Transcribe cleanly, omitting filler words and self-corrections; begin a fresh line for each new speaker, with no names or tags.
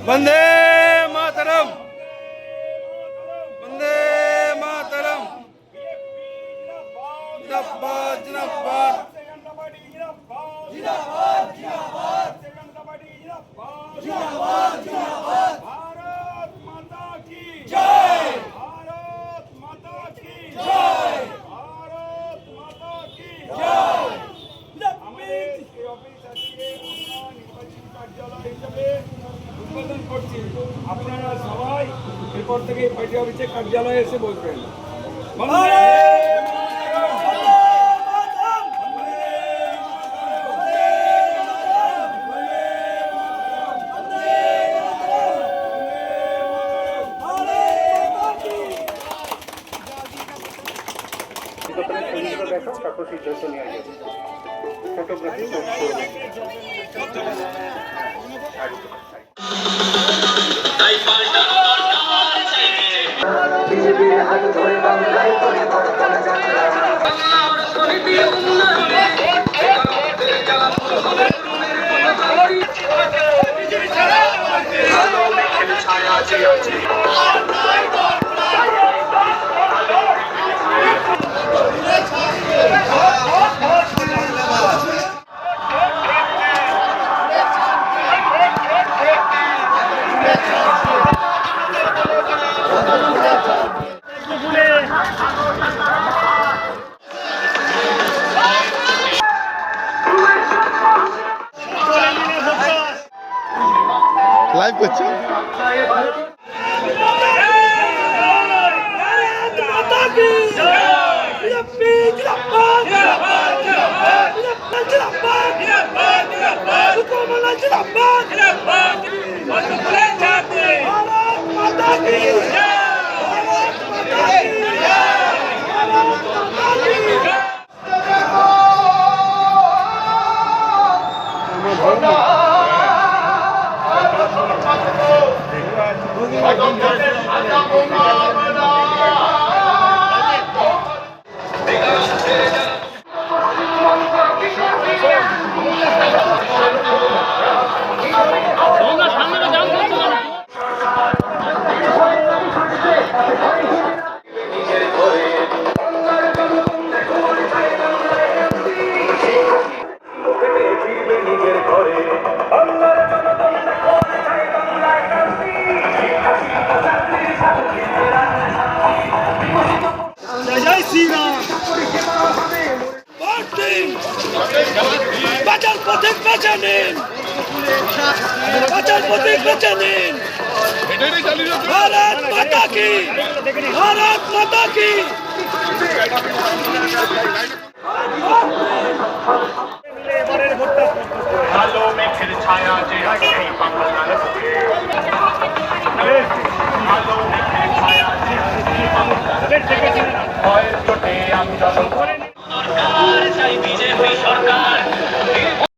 वंदे मातरम, वंदे मातरम। जिंदाबाद जिंदाबाद
जिंदाबाद जिंदाबाद जिंदाबाद जिंदाबाद। भारत माता की जय, भारत माता की जय, भारत माता की जय। আমাদের এই অফিস আজকে আমরা নির্বাচন কার্যালয় হিসেবে উদ্বোধন করছি। আপনারা সবাই এরপর থেকে পার্টি অফিসে কার্যালয়ে এসে বসবেন।
তারপর সিদ্ধান্ত নেওয়া যাবে। ফটোগ্রাফি বিজেপির হাত ধরে বাংলায় পরিবর্তন যাত্রা।
লাইভ করছো?
বাঁচার পথে বেছে নিন, বাঁচার পথে বেছে নিন। ভারত মাতা কি, ভারত মাতা কি। এবারের ভোটটা